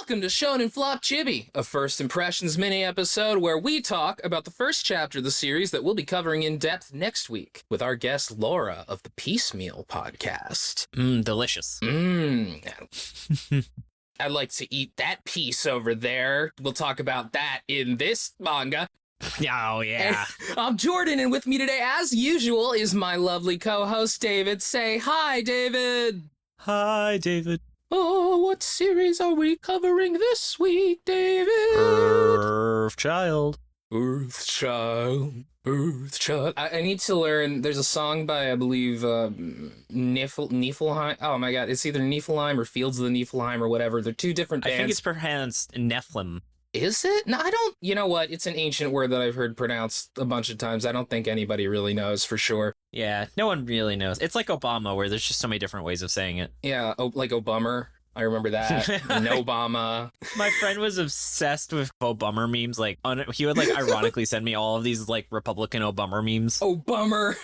Welcome to Shonen Flop Chibi, a first impressions mini episode where we talk about the first chapter of the series that we'll be covering in depth next week with our guest Laura of the Piecemeal podcast. Delicious. I'd like to eat that piece over there. We'll talk about that in this manga. Oh, yeah. I'm Jordan, and with me today, as usual, is my lovely co-host David. Say hi, David. Hi, David. Oh, what series are we covering this week, David? Earthchild. Earthchild. I need to learn. There's a song by, I believe, Niflheim. Oh my god, it's either Niflheim or Fields of the Niflheim or whatever. They're two different bands. I think it's pronounced Nephilim. Is it? No, I don't. You know what? It's an ancient word that I've heard pronounced a bunch of times. I don't think anybody really knows for sure. Yeah, no one really knows. It's like Obama, where there's just so many different ways of saying it. Yeah, like Obummer. I remember that. No Obama. My friend was obsessed with Obummer memes. Like, he would ironically send me all of these Republican Obummer memes. Obummer.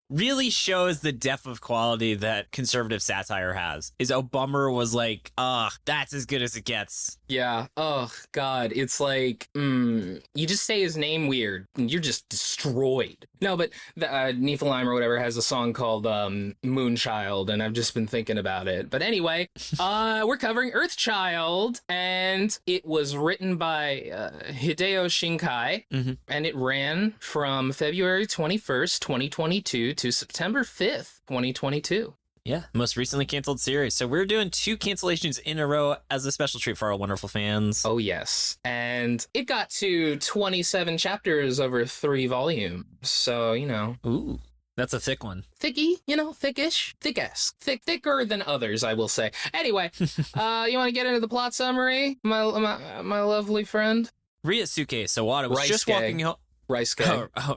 Really shows the depth of quality that conservative satire has. Is Obummer was like, that's as good as it gets. Yeah. Oh, God. It's like, you just say his name weird, and you're just destroyed. No, but the, Niflheim or whatever has a song called Moonchild, and I've just been thinking about it. But anyway, we're covering Earthchild, and it was written by Hideo Shinkai, and it ran from February 21st, 2022 to September 5th, 2022. Yeah, most recently canceled series. So we're doing 2 cancellations in a row as a special treat for our wonderful fans. Oh, yes. And it got to 27 chapters over 3 volumes. So, you know. Ooh, that's a thick one. Thicky, you know, thickish, thick-esque. Thicker than others, I will say. Anyway, you want to get into the plot summary, my lovely friend? Ryosuke Sawada was just walking home. Ryusuke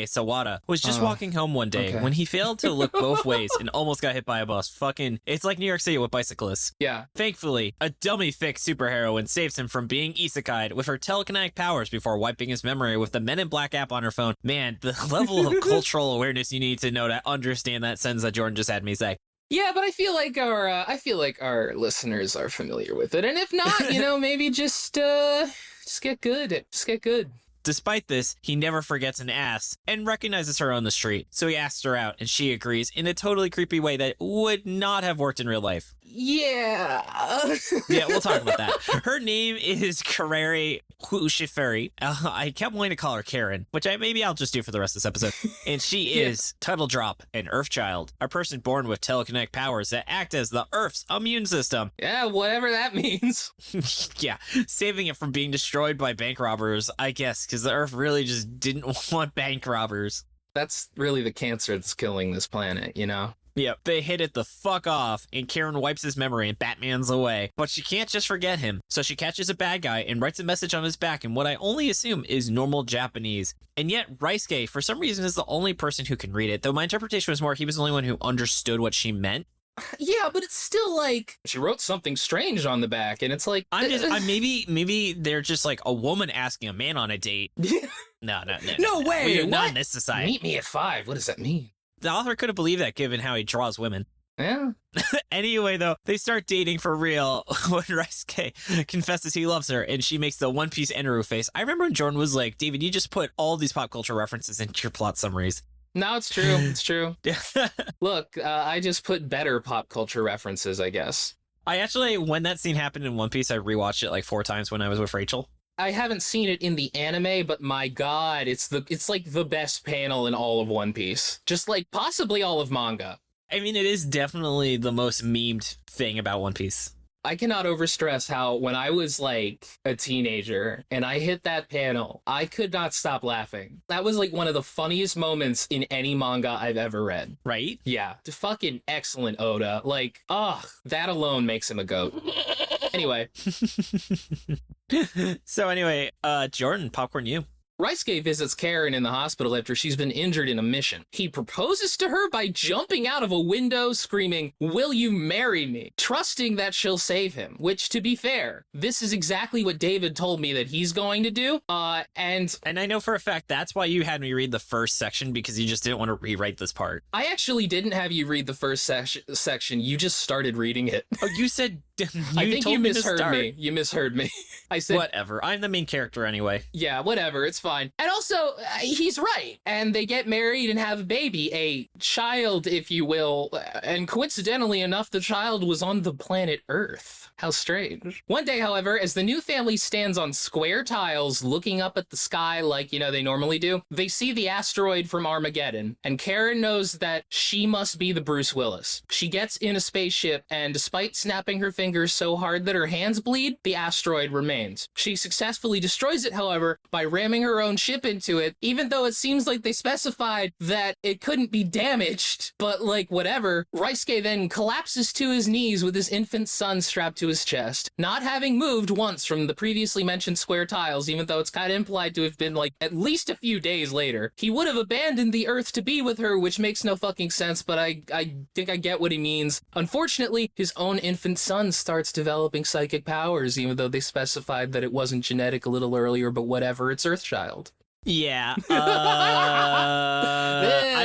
Sawada was just walking home one day when he failed to look both ways and almost got hit by a bus. It's like New York City with bicyclists. Yeah. Thankfully, a dummy fixed superheroine saves him from being isekai'd with her telekinetic powers before wiping his memory with the Men in Black app on her phone. Man, the level of cultural awareness you need to know to understand that sentence that Jordan just had me say. Yeah, but I feel like our listeners are familiar with it, and if not, you know, maybe just get good. Just get good. Despite this, he never forgets an ass and recognizes her on the street. So he asks her out, and she agrees in a totally creepy way that would not have worked in real life. Yeah. Yeah, we'll talk about that. Her name is Kareri Hushiferi. I kept wanting to call her Karen, which maybe I'll just do for the rest of this episode. And she is, title drop, an Earthchild, a person born with telekinetic powers that act as the Earth's immune system. Yeah, whatever that means. Yeah, saving it from being destroyed by bank robbers, I guess, because the Earth really just didn't want bank robbers. That's really the cancer that's killing this planet, you know? Yep, they hit it the fuck off, and Karen wipes his memory and Batman's away. But she can't just forget him, so she catches a bad guy and writes a message on his back in what I only assume is normal Japanese. And yet, Ryusuke, for some reason, is the only person who can read it, though my interpretation was more he was the only one who understood what she meant. Yeah, but it's still like she wrote something strange on the back, and it's like maybe they're just like a woman asking a man on a date. No way. We're not in this society. Meet me at 5. What does that mean? The author could have believed that given how he draws women. Yeah. Anyway, though, they start dating for real when Ryusuke confesses he loves her, and she makes the One Piece Enru face. I remember when Jordan was like, David, you just put all these pop culture references into your plot summaries. No, it's true. It's true. Look, I just put better pop culture references, I guess. I actually, when that scene happened in One Piece, I rewatched it like 4 times when I was with Rachel. I haven't seen it in the anime, but my god, it's like the best panel in all of One Piece. Just like possibly all of manga. I mean, it is definitely the most memed thing about One Piece. I cannot overstress how when I was like a teenager and I hit that panel, I could not stop laughing. That was like one of the funniest moments in any manga I've ever read. Right? Yeah. Fucking excellent Oda. Like, that alone makes him a goat. Anyway. So anyway, Jordan, popcorn you. Ryusuke visits Karen in the hospital after she's been injured in a mission. He proposes to her by jumping out of a window screaming, "Will you marry me?" trusting that she'll save him, which, to be fair, this is exactly what David told me that he's going to do. And I know for a fact that's why you had me read the first section, because you just didn't want to rewrite this part. I actually didn't have you read the first section. You just started reading it. Oh, you said I think you told me to misheard start. me. You misheard me. I said, Whatever. I'm the main character anyway. yeah, whatever. It's fine. And also, he's right. And they get married and have a baby, a child, if you will. And coincidentally enough, the child was on the planet Earth. How strange. One day, however, as the new family stands on square tiles looking up at the sky like, they normally do, they see the asteroid from Armageddon. And Karen knows that she must be the Bruce Willis. She gets in a spaceship, and despite snapping her fingers so hard that her hands bleed, the asteroid remains. She successfully destroys it, however, by ramming her own ship into it, even though it seems like they specified that it couldn't be damaged. But, whatever. Raisuke then collapses to his knees with his infant son strapped to his chest, not having moved once from the previously mentioned square tiles, even though it's kind of implied to have been, at least a few days later. He would have abandoned the Earth to be with her, which makes no fucking sense, but I think I get what he means. Unfortunately, his own infant son starts developing psychic powers, even though they specified that it wasn't genetic a little earlier, but whatever, it's Earthchild. Yeah. I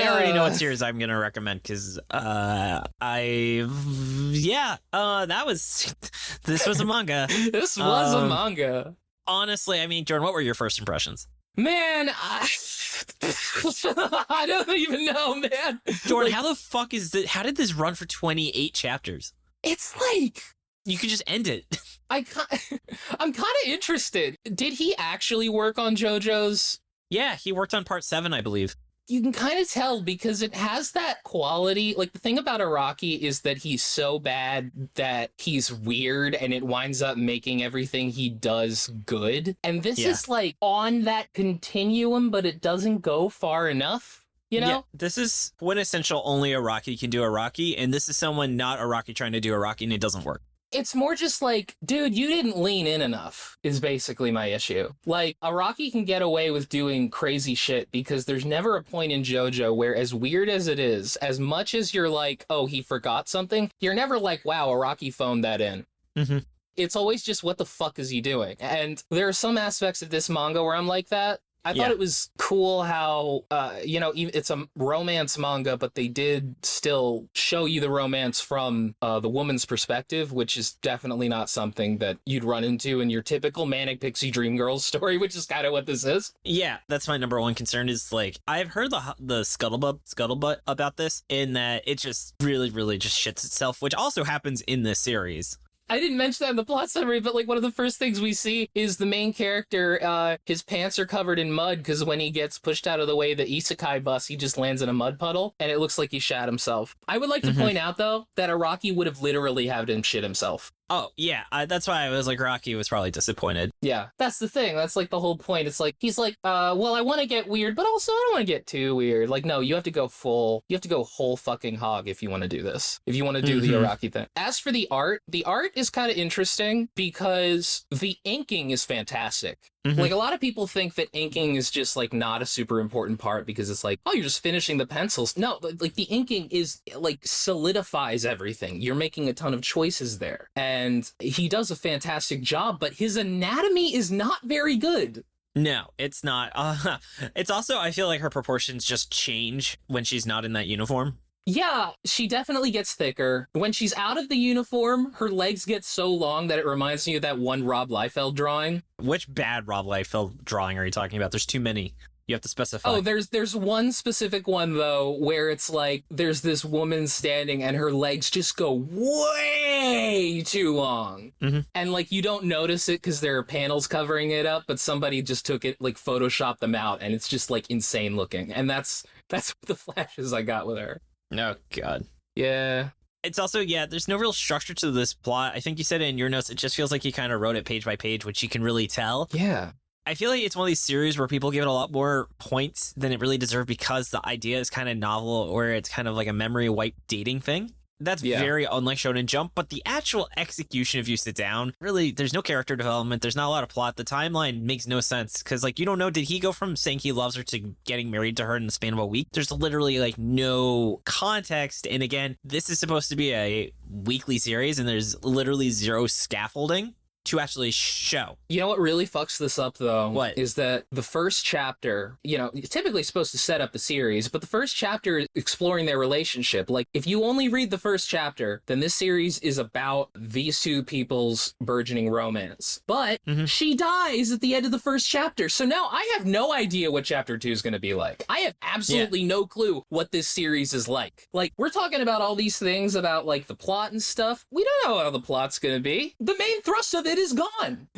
already know what series I'm going to recommend because that was, this was a manga. This was a manga. Honestly, I mean, Jordan, what were your first impressions? Man, I don't even know, man. Jordan, how the fuck how did this run for 28 chapters? It's you could just end it. I'm kind of interested. Did he actually work on JoJo's? Yeah, he worked on part 7, I believe. You can kind of tell because it has that quality. The thing about Araki is that he's so bad that he's weird and it winds up making everything he does good. And this is on that continuum, but it doesn't go far enough. Yeah, this is quintessential only Araki can do Araki, and this is someone not Araki trying to do Araki, and it doesn't work. It's more just dude, you didn't lean in enough is basically my issue. Araki can get away with doing crazy shit because there's never a point in JoJo where, as weird as it is, as much as you're oh, he forgot something, you're never wow, Araki phoned that in. Mm-hmm. It's always just, what the fuck is he doing? And there are some aspects of this manga where I'm like that. I thought it was cool how, it's a romance manga, but they did still show you the romance from the woman's perspective, which is definitely not something that you'd run into in your typical manic pixie dream girls story, which is kind of what this is. Yeah, that's my number one concern is, I've heard the scuttlebutt about this, in that it just really, really just shits itself, which also happens in this series. I didn't mention that in the plot summary, but one of the first things we see is the main character, his pants are covered in mud because when he gets pushed out of the way, the isekai bus, he just lands in a mud puddle and it looks like he shat himself. I would like to point out, though, that Araki would have literally had him shit himself. Oh, yeah. That's why I was Rocky was probably disappointed. Yeah, that's the thing. That's the whole point. It's he's well, I want to get weird, but also I don't want to get too weird. No, you have to go whole fucking hog if you want to do this. If you want to do the Araki thing. As for the art is kind of interesting because the inking is fantastic. A lot of people think that inking is just not a super important part because it's oh, you're just finishing the pencils. No, the inking is solidifies everything. You're making a ton of choices there. And he does a fantastic job, but his anatomy is not very good. No, it's not. It's also, I feel like her proportions just change when she's not in that uniform. Yeah, she definitely gets thicker. When she's out of the uniform, her legs get so long that it reminds me of that one Rob Liefeld drawing. Which bad Rob Liefeld drawing are you talking about? There's too many. You have to specify. Oh, there's one specific one, though, where it's there's this woman standing and her legs just go way too long. And you don't notice it because there are panels covering it up, but somebody just took it, photoshopped them out, and it's just insane looking. And that's the flashes I got with her. Oh, God. Yeah. It's also, there's no real structure to this plot. I think you said it in your notes. It just feels like he kind of wrote it page by page, which you can really tell. Yeah. I feel like it's one of these series where people give it a lot more points than it really deserves because the idea is kind of novel, where it's kind of like a memory wipe dating thing. That's very unlike Shonen Jump, but the actual execution, if you sit down, really, there's no character development. There's not a lot of plot. The timeline makes no sense because, you don't know, did he go from saying he loves her to getting married to her in the span of a week? There's literally, no context. And again, this is supposed to be a weekly series, and there's literally zero scaffolding. to actually show. You know what really fucks this up, though? What? Is that the first chapter, it's typically supposed to set up the series, but the first chapter is exploring their relationship. Like, if you only read the first chapter, then this series is about these two people's burgeoning romance. But she dies at the end of the first chapter, so now I have no idea what chapter 2 is going to be like. I have absolutely no clue what this series is like. Like, we're talking about all these things about, like, the plot and stuff. We don't know how the plot's going to be. The main thrust of it is gone.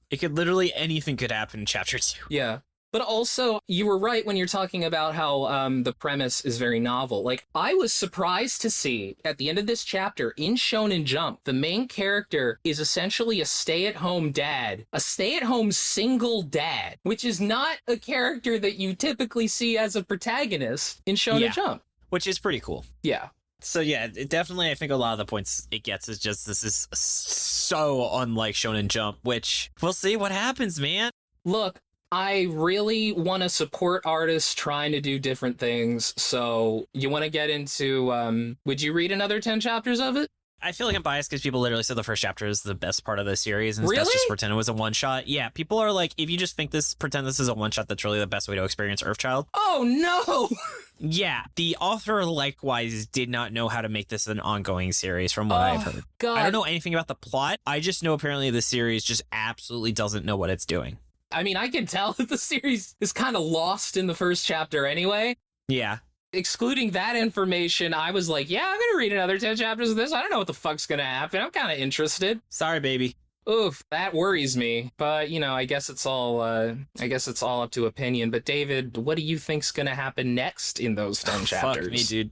It could literally, anything could happen in chapter 2. Yeah. But also, you were right when you're talking about how the premise is very novel. Like, I was surprised to see at the end of this chapter in Shonen Jump, the main character is essentially a stay-at-home dad, a stay-at-home single dad, which is not a character that you typically see as a protagonist in Shonen Jump. Which is pretty cool. Yeah. So yeah, it definitely, I think a lot of the points it gets is just, this is so unlike Shonen Jump, which we'll see what happens, man. Look, I really want to support artists trying to do different things. So you want to get into, would you read another 10 chapters of it? I feel like I'm biased because people literally said the first chapter is the best part of the series, and Really? that's just pretend it was a one-shot. Yeah, people are like, if you just pretend this is a one-shot, that's really the best way to experience Earthchild. Oh, no! Yeah, the author likewise did not know how to make this an ongoing series from what I've heard. God. I don't know anything about the plot. I just know apparently the series just absolutely doesn't know what it's doing. I mean, I can tell that the series is kind of lost in the first chapter anyway. Yeah. Excluding that information, I was like, yeah, I'm gonna read another 10 chapters of this. I don't know what the fuck's gonna happen. I'm kind of interested. Sorry, baby. Oof, that worries me. But, I guess it's all up to opinion. But David, what do you think's gonna happen next in those 10 chapters? Fuck me, dude.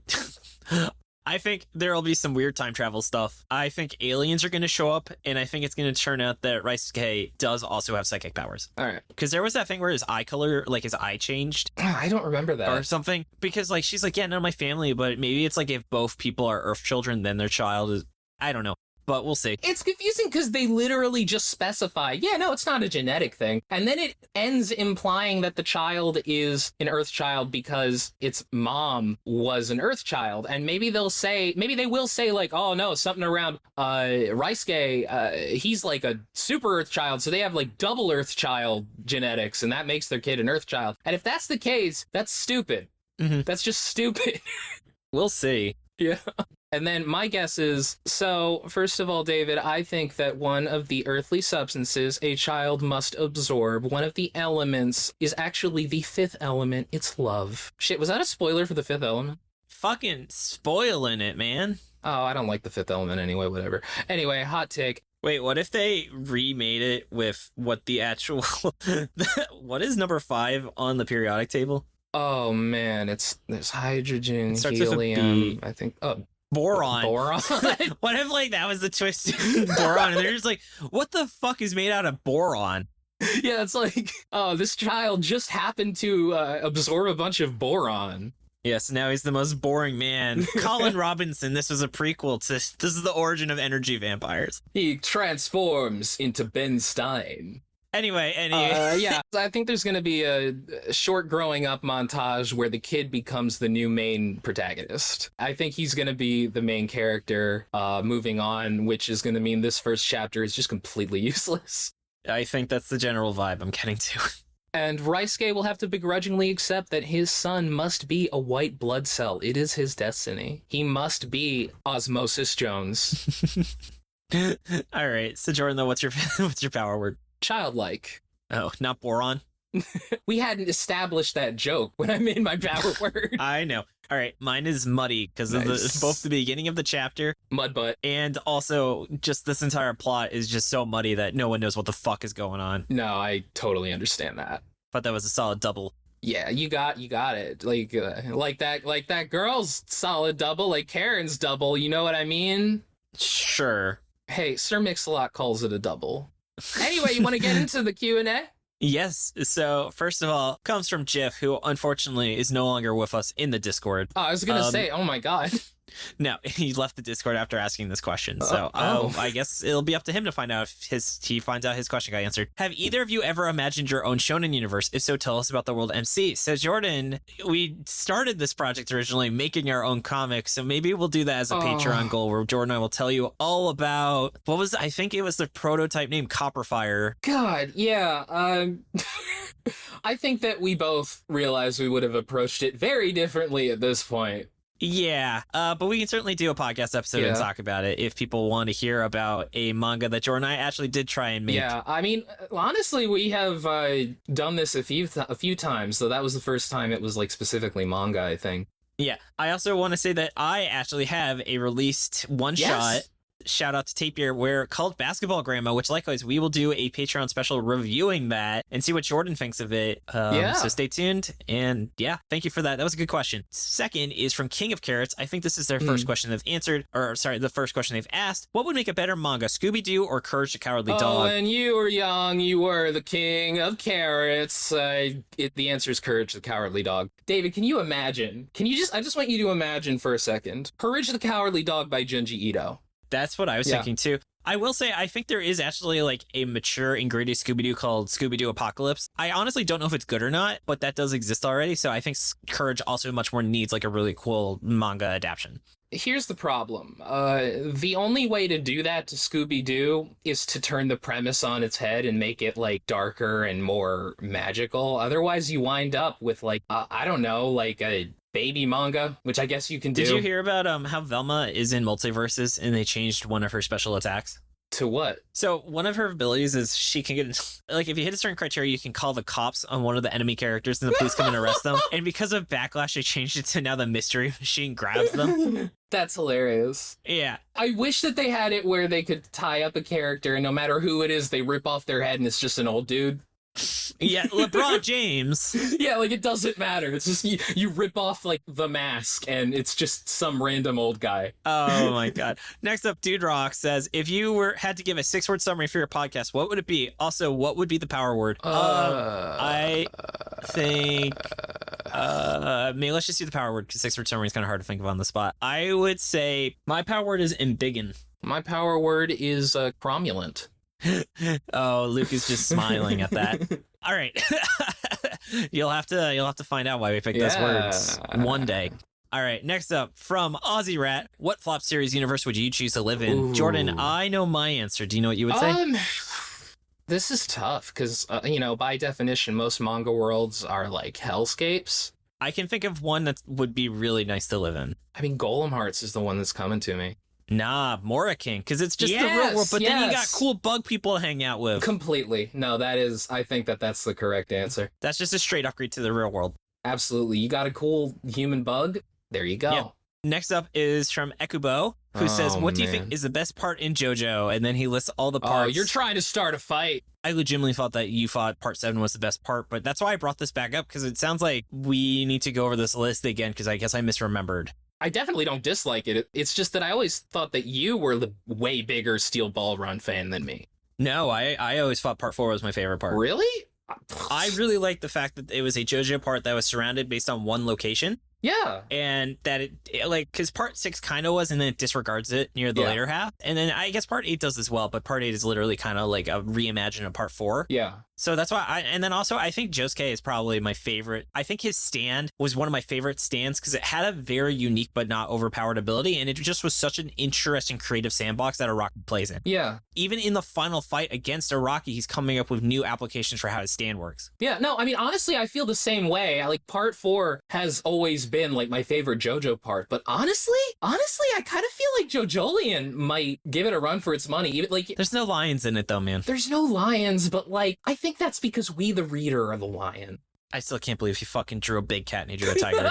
I think there'll be some weird time travel stuff. I think aliens are going to show up, and I think it's going to turn out that Raisuke does also have psychic powers. All right. Because there was that thing where his eye color, like his eye changed. I don't remember that. Or something. Because, like, she's like, yeah, none of my family, but maybe it's like if both people are Earth children, then their child is... I don't know. But we'll see. It's confusing because they literally just specify, yeah, no, it's not a genetic thing. And then it ends implying that the child is an Earthchild because its mom was an Earthchild. And maybe they will say like, oh no, something around Raisuke, he's like a super Earthchild. So they have like double Earthchild genetics and that makes their kid an Earthchild. And if that's the case, that's stupid. Mm-hmm. That's just stupid. We'll see. Yeah. And then my guess is, so first of all, David, I think that one of the earthly substances a child must absorb, one of the elements, is actually the fifth element. It's love. Shit, was that a spoiler for the fifth element? Fucking spoiling it, man. Oh, I don't like the fifth element anyway, whatever. Anyway, hot take. Wait, what if they remade it with what the actual... what is number 5 on the periodic table? Oh, man, there's hydrogen, It starts with a helium, B. I think... Oh, Boron. boron? What if, like, that was the twist? Boron. And they're just like, what the fuck is made out of boron? Yeah, it's like, oh, this child just happened to absorb a bunch of boron. Yes, now he's the most boring man. Colin Robinson, this was a prequel to... This is the origin of energy vampires. He transforms into Ben Stein. Anyway. Yeah, I think there's going to be a short growing up montage where the kid becomes the new main protagonist. I think he's going to be the main character moving on, which is going to mean this first chapter is just completely useless. I think that's the general vibe I'm getting to. And Raisuke will have to begrudgingly accept that his son must be a white blood cell. It is his destiny. He must be Osmosis Jones. All right, so Jordan, though, what's your power word? Childlike. Oh, not boron? We hadn't established that joke when I made my power word. I know. All right, mine is muddy because of both the beginning of the chapter, Mud butt, and also just this entire plot is just so muddy that no one knows what the fuck is going on. No, I totally understand that. But that was a solid double. Yeah, you got it. Like that girl's solid double, like Karen's double. You know what I mean? Sure. Hey, Sir Mix-a-Lot calls it a double. Anyway, you want to get into the Q&A? Yes. So, first of all, comes from Jiff, who unfortunately is no longer with us in the Discord. Oh, I was going to say, oh my God. No, he left the Discord after asking this question. So I guess it'll be up to him to find out if he finds out his question got answered. Have either of you ever imagined your own shonen universe? If so, tell us about the world MC. So Jordan, we started this project originally making our own comics, so maybe we'll do that as a Patreon goal where Jordan and I will tell you all about I think it was the prototype name, Copperfire. God, yeah. I think that we both realized we would have approached it very differently at this point. Yeah, but we can certainly do a podcast episode and talk about it if people want to hear about a manga that Jordan and I actually did try and make. Yeah, I mean, honestly, we have done this a few times, so that was the first time it was like specifically manga, I think. Yeah, I also want to say that I actually have a released one-shot. Shout out to Tapier, where called Basketball Grandma, which likewise we will do a Patreon special reviewing that and see what Jordan thinks of it. So stay tuned. And yeah, thank you for that. That was a good question. Second is from King of Carrots. I think this is their first question they've answered, or sorry, the first question they've asked. What would make a better manga, Scooby-Doo or Courage the Cowardly Dog? When you were young, you were the King of Carrots. The answer is Courage the Cowardly Dog. David, can you imagine? I just want you to imagine for a second. Courage the Cowardly Dog by Junji Ito. That's what I was thinking too. I will say, I think there is actually like a mature and gritty Scooby-Doo called Scooby-Doo Apocalypse. I honestly don't know if it's good or not, but that does exist already. So I think Courage also much more needs like a really cool manga adaptation. Here's the problem. The only way to do that to Scooby-Doo is to turn the premise on its head and make it like darker and more magical. Otherwise, you wind up with like, I don't know, like a baby manga, which I guess you can do. Did you hear about how Velma is in multiverses and they changed one of her special attacks? To what? So one of her abilities is she can get, like, if you hit a certain criteria, you can call the cops on one of the enemy characters and the police come and arrest them. And because of Backlash, they changed it to now the mystery machine grabs them. That's hilarious. Yeah. I wish that they had it where they could tie up a character and no matter who it is, they rip off their head and it's just an old dude. Yeah, LeBron James. Yeah, like it doesn't matter. It's just you rip off like the mask and it's just some random old guy. Oh my god. Next up, Dude Rock says, if you had to give a 6-word summary for your podcast, what would it be? Also, what would be the power word? I think maybe let's just do the power word because 6-word summary is kind of hard to think of on the spot. I would say my power word is embiggen. My power word is cromulent. Oh, Luke is just smiling at that. All right. You'll have to find out why we picked those words one day. All right, next up from OzyRat, what flop series universe would you choose to live in? Ooh. Jordan, I know my answer. Do you know what you would say? This is tough because by definition most manga worlds are like hellscapes. I can think of one that would be really nice to live in. I mean, Golem Hearts is the one that's coming to me. Nah, Mora King, because it's just the real world, but then you got cool bug people to hang out with. Completely. No, I think that's the correct answer. That's just a straight upgrade to the real world. Absolutely. You got a cool human bug? There you go. Yep. Next up is from Ekubo, who says, what do you think is the best part in JoJo? And then he lists all the parts. Oh, you're trying to start a fight. I legitimately thought that you thought part 7 was the best part, but that's why I brought this back up, because it sounds like we need to go over this list again, because I guess I misremembered. I definitely don't dislike it. It's just that I always thought that you were the way bigger Steel Ball Run fan than me. No, I always thought part 4 was my favorite part. Really? I really liked the fact that it was a JoJo part that was surrounded based on one location. Yeah. And that it like, because part 6 kind of was, and then it disregards it near the later half. And then I guess part 8 does as well, but part 8 is literally kind of like a reimagining of part 4. Yeah. So that's why and then also I think Josuke is probably my favorite. I think his stand was one of my favorite stands because it had a very unique but not overpowered ability, and it just was such an interesting creative sandbox that Araki plays in. Yeah. Even in the final fight against Araki, he's coming up with new applications for how his stand works. Yeah, no, I mean, honestly, I feel the same way. Like, part 4 has always been, like, my favorite JoJo part. But honestly, I kind of feel like JoJolion might give it a run for its money. Even, like, there's no lions in it, though, man. There's no lions, but, like, I think that's because we, the reader, are the lion. I still can't believe he fucking drew a big cat and he drew a tiger.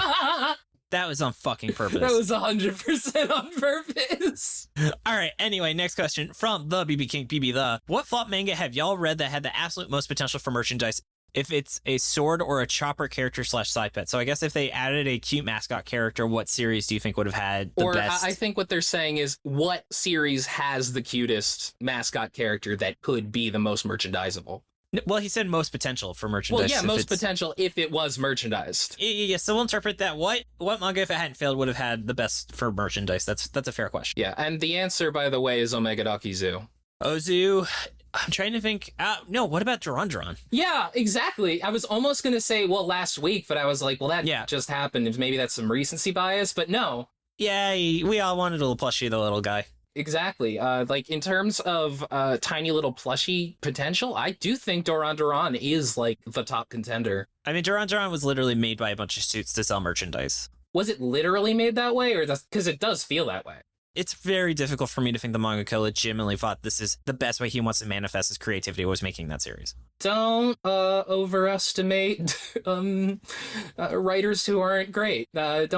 That was on fucking purpose. That was 100% on purpose. All right. Anyway, next question from the BB King BB. What flop manga have y'all read that had the absolute most potential for merchandise? If it's a sword or a chopper character / side pet. So I guess if they added a cute mascot character, what series do you think would have had the best? I think what they're saying is what series has the cutest mascot character that could be the most merchandisable? Well, he said most potential for merchandise. Well, yeah, most potential if it was merchandised. Yeah, so we'll interpret that. What manga, if it hadn't failed, would have had the best for merchandise? That's a fair question. Yeah, and the answer, by the way, is Omega Dakizu. Ozu, I'm trying to think. No, what about Duran? Yeah, exactly. I was almost going to say, well, last week, but I was like, well, that just happened. Maybe that's some recency bias, but no. Yeah, we all wanted a little plushie, the little guy. Exactly. Like, in terms of tiny little plushie potential, I do think Duran is, like, the top contender. I mean, Duran was literally made by a bunch of suits to sell merchandise. Was it literally made that way, or because it does feel that way? It's very difficult for me to think the mangaka legitimately thought this is the best way he wants to manifest his creativity was making that series. Don't overestimate writers who aren't great. I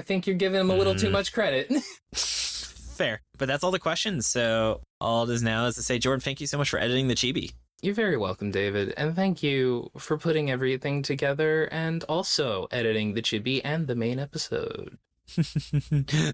think you're giving them a little too much credit. Fair. But that's all the questions. So all it is now is to say, Jordan, thank you so much for editing the chibi. You're very welcome, David. And thank you for putting everything together and also editing the chibi and the main episode.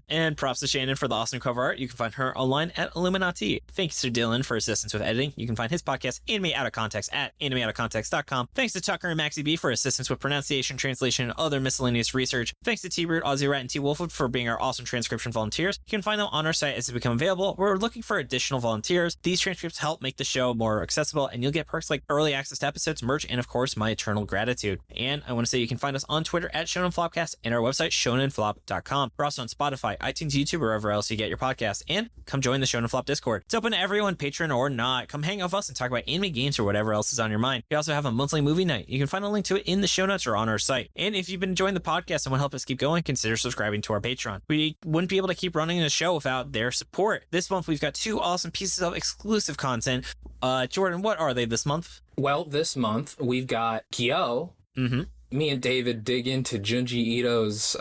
And props to Shannon for the awesome cover art. You can find her online at illuminyatea. Thanks to Dylan for assistance with editing. You can find his podcast Anime Out of Context at animeoutofcontext.com. Thanks to Tucker and Maxie B for assistance with pronunciation, translation, and other miscellaneous research. Thanks to T-Root, OzyRat, and T-Wolfwood for being our awesome transcription volunteers. You can find them on our site as they become available. We're looking for additional volunteers. These transcripts help make the show more accessible, and you'll get perks like early access to episodes, merch, and of course my eternal gratitude. And I want to say you can find us on Twitter at ShonenFlopcast and our website shonenflop.com. We're also on Spotify, iTunes, YouTube, or wherever else you get your podcasts. And come join the Shonen Flop Discord. It's open to everyone, patron or not. Come hang out with us and talk about anime, games, or whatever else is on your mind. We also have a monthly movie night. You can find a link to it in the show notes or on our site. And if you've been enjoying the podcast and want to help us keep going, consider subscribing to our Patreon. We wouldn't be able to keep running the show without their support. This month, we've got 2 awesome pieces of exclusive content. Jordan, what are they this month? Well, this month, we've got Kyo. Mm-hmm. Me and David dig into Junji Ito's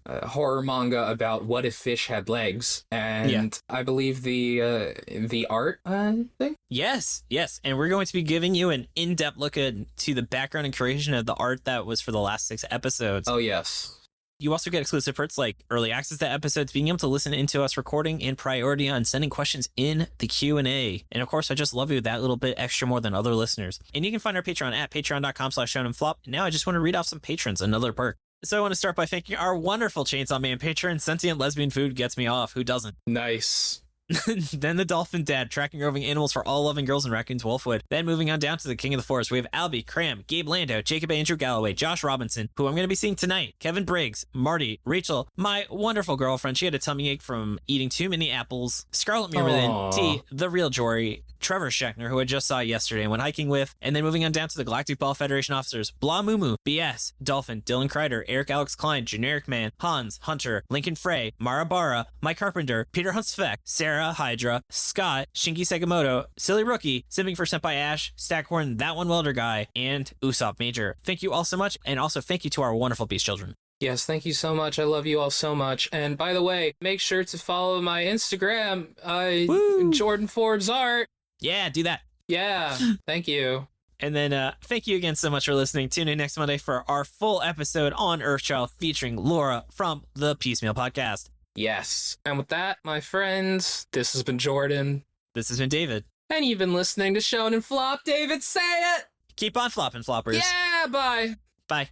horror manga about what if fish had legs, and I believe the art thing. Yes, and we're going to be giving you an in-depth look into the background and creation of the art that was for the last 6 episodes. Oh yes. You also get exclusive perks like early access to episodes, being able to listen into us recording, and priority on sending questions in the Q&A. And of course, I just love you that little bit extra more than other listeners. And you can find our Patreon at patreon.com/shonenflop. Now I just want to read off some patrons, another perk. So I want to start by thanking our wonderful Chainsaw Man patron, Sentient Lesbian Food Gets Me Off. Who doesn't? Nice. Then the Dolphin Dad, tracking roving animals for all loving girls and raccoons, Wolfwood. Then moving on down to the King of the Forest, we have Albie, Cram, Gabe Lando, Jacob Andrew Galloway, Josh Robinson, who I'm going to be seeing tonight, Kevin Briggs, Marty, Rachel, my wonderful girlfriend, she had a tummy ache from eating too many apples, Scarlet Mirrorlin, T, The Real Jory, Trevor Schechner, who I just saw yesterday and went hiking with, and then moving on down to the Galactic Ball Federation officers, Blah Mumu, BS, Dolphin, Dylan Crider, Eric Alex Klein, Generic Man, Hans, Hunter, Lincoln Frey, Mara Barra, Mike Carpenter, Peter Huntsfeck, Sarah, Hydra, Scott, Shinki Sakamoto, Silly Rookie, Simming for Senpai Ash, Stackhorn, That One Welder Guy, and Usopp Major. Thank you all so much, and also thank you to our wonderful Beast Children. Yes, thank you so much. I love you all so much. And by the way, make sure to follow my Instagram, Jordan Forbes Art. Yeah, do that. Yeah, thank you. And then thank you again so much for listening. Tune in next Monday for our full episode on Earthchild featuring Laura from the Piecemeal Podcast. Yes. And with that, my friends, this has been Jordan. This has been David. And you've been listening to Shonen Flop. David, say it! Keep on flopping, floppers. Yeah, bye. Bye.